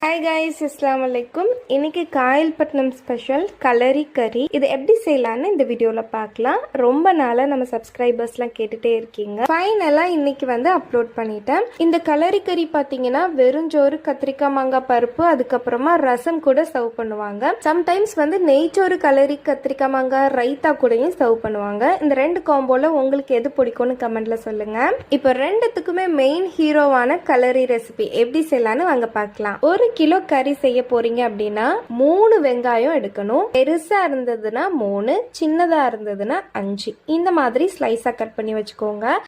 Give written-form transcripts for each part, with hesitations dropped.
Hi guys, அஸ்ஸலாமு அலைக்கும். இன்னைக்கு காயல்பட்டினம் ஸ்பெஷல் கலரி கறி. இது எப்படி செய்யலான்னு இந்த வீடியோவில் பார்க்கலாம். ரொம்ப நாளாக நம்ம சப்ஸ்கிரைபர்ஸ்லாம் கேட்டுகிட்டே இருக்கீங்க. ஃபைனலாக இன்னைக்கு அப்லோட் பண்ணிட்டேன். இந்த கலரி கறி பார்த்தீங்கன்னா வெறுஞ்சோறு, கத்திரிக்காய், மாங்காய் பருப்பு, அதுக்கப்புறமா ரசம் கூட சர்வ் பண்ணுவாங்க. சம்டைம்ஸ் நெய்ச்சோறு, கலரி, கத்திரிக்காய், மாங்காய், ரைத்தா கூடயும் சர்வ் பண்ணுவாங்க. இந்த ரெண்டு காம்போல உங்களுக்கு எது பிடிக்கும்னு கமெண்ட்ல சொல்லுங்க. இப்போ ரெண்டுத்துக்குமே மெயின் ஹீரோவான கலரி ரெசிபி எப்படி செய்யலான்னு வாங்க பார்க்கலாம். 1 கிலோ கறி செய்ய போறீங்க அப்படின்னா 3 வெங்காயம் எடுக்கணும். பெருசா இருந்ததுன்னா 3, சின்னதா இருந்ததுன்னா 5. இந்த மாதிரி ஸ்லைஸா கட் பண்ணி வச்சுக்கோங்க.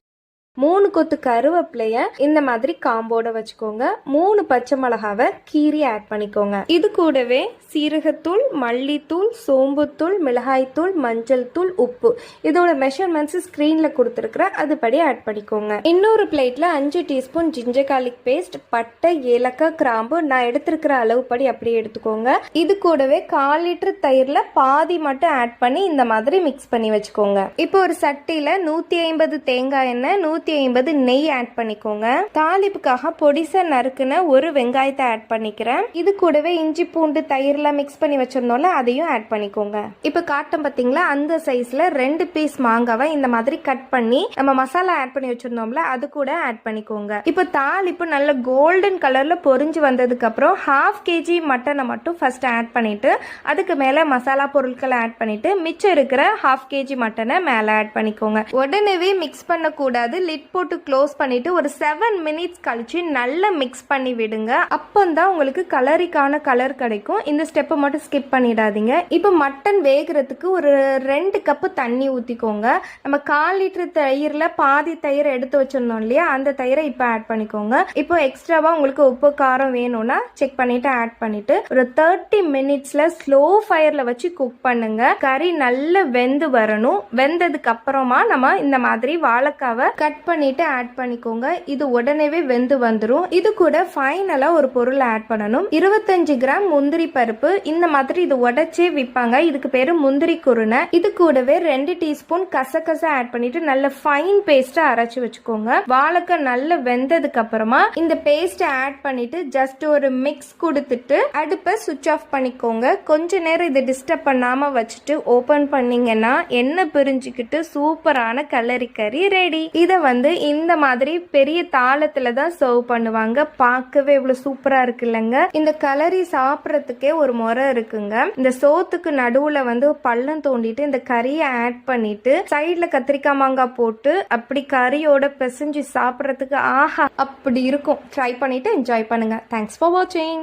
3 கொத்து கருவேப்பிலைய இந்த மாதிரி காம்போட வச்சுக்கோங்க. 3 பச்சை மிளகாவை கீரி ஆட் பண்ணிக்கோங்க. இது கூடவே சீரகத்தூள், மல்லித்தூள், சோம்புத்தூள், மிளகாய்த்தூள், மஞ்சள் தூள், உப்பு, இதோட மெஷர்மெண்ட்ஸ் ஸ்கிரீன்ல கொடுத்துருக்குற அதுபடி ஆட் பண்ணிக்கோங்க. இன்னொரு பிளேட்ல 5 டீஸ்பூன் ஜிஞ்சர் கார்லிக் பேஸ்ட், பட்டை, ஏலக்காய், கிராம்பு நான் எடுத்திருக்கிற அளவுப்படி அப்படியே எடுத்துக்கோங்க. இது கூடவே 1/4 லிட்டர் தயிர்ல பாதி மட்டும் ஆட் பண்ணி இந்த மாதிரி மிக்ஸ் பண்ணி வச்சுக்கோங்க. இப்போ ஒரு சட்டியில 150 தேங்காய் எண்ணெய், 150 நெய் ஆட் பண்ணிக்கோங்க. தாளிப்புக்காக பொடிசா நறுக்குன ஒரு வெங்காயத்தை ஆட் பண்ணிக்கிறேன். இது கூடவே இஞ்சி பூண்டு தயிர்ல மிக்ஸ் பண்ணி வச்சிருந்தோம்ல அதையும் ஆட் பண்ணிக்கோங்க. இப்ப காட்டம் பாத்தீங்களா, அந்த சைஸ்ல 2 பீஸ் மாங்காவை இந்த மாதிரி கட் பண்ணி நம்ம மசாலா ஆட் பண்ணி வச்சிருந்தோம்ல அது கூட ஆட் பண்ணிக்கோங்க. இப்போ தாளிப்பு நல்ல கோல்டன் கலர்ல பொரிஞ்சு வந்ததுக்கு அப்புறம் 1/2 kg மட்டனை மட்டும் ஃபர்ஸ்ட் ஆட் பண்ணிட்டு அதுக்கு மேல மசாலா பொருட்களை ஆட் பண்ணிட்டு மிச்சம் இருக்கிற 1/2 kg மட்டனை மேல ஆட் பண்ணிக்கோங்க. உடனே மிக்ஸ் பண்ண கூடாது. லிட் போட்டு க்ளோஸ் பண்ணிட்டு ஒரு 7 மினிட்ஸ் கழிச்சு நல்லா மிக்ஸ் பண்ணி விடுங்க. அப்பந்தான் உங்களுக்கு கலரிக்கான கலர் கிடைக்கும். இந்த ஸ்டெப்பை மட்டும் ஸ்கிப் பண்ணிடாதீங்க. இப்போ மட்டன் வேகிறதுக்கு ஒரு 2 கப்பு தண்ணி ஊற்றிக்கோங்க. நம்ம 1/4 லிட்டர் தயிரில் பாதி தயிர் எடுத்து வச்சிருந்தோம் இல்லையா, அந்த தயிரை இப்போ ஆட் பண்ணிக்கோங்க. இப்போ எக்ஸ்ட்ராவா உங்களுக்கு உப்பு காரம் வேணும்னா செக் பண்ணிட்டு ஆட் பண்ணிட்டு ஒரு 30 மினிட்ஸ்ல ஸ்லோ ஃபயர்ல வச்சு குக் பண்ணுங்க. கறி நல்லா வெந்து வரணும். வெந்ததுக்கு அப்புறமா நம்ம இந்த மாதிரி வாழைக்காவை கட் பண்ணிட்டு ஆட் பண்ணிக்கோங்க. இது உடனே வெந்து வந்துடும். இது கூட ஃபைனலா ஒரு பொருள் ஆட் பண்ணணும். 25 கிராம் முந்திரி பருப்பு. இந்த மாதிரி இது உடைச்சே விற்பாங்க. இதுக்கு பேரு முந்திரி குருணை. இது கூடவே 2 டீஸ்பூன் கசகசா ஆட் பண்ணிட்டு நல்ல ஃபைன் பேஸ்டா அரைச்சு வச்சுக்கோங்க. வாழைக்காய் நல்லா வெந்ததுக்கு அப்புறமா இந்த பேஸ்ட் ஆட் பண்ணிட்டு ஜஸ்ட் ஒரு மிக்ஸ் கொடுத்துட்டு அடுப்பை சுவிட்ச் ஆஃப் பண்ணிக்கோங்க. கொஞ்ச நேரம் இதை டிஸ்டர்ப் பண்ணாம வச்சுட்டு ஓபன் பண்ணீங்கன்னா எண்ணெய் பிரிஞ்சுக்கிட்டு சூப்பரான கலரி கறி ரெடி. இதை இந்த மாதிரி பெரிய தாளத்துல தான் சர்வ் பண்ணுவாங்க. பார்க்கவே இவ்வளவு சூப்பரா இருக்கு இல்லைங்க. இந்த கலரி சாப்பிட்றதுக்கே ஒரு முறை இருக்குங்க. இந்த சோத்துக்கு நடுவுல பள்ளம் தோண்டிட்டு இந்த கறியை ஆட் பண்ணிட்டு சைட்ல கத்திரிக்காய் மாங்காய் போட்டு அப்படி கறியோட பிசைஞ்சு சாப்பிட்றதுக்கு ஆஹா அப்படி இருக்கும். ட்ரை பண்ணிட்டு என்ஜாய் பண்ணுங்க. தேங்க்ஸ் ஃபார் வாட்சிங்.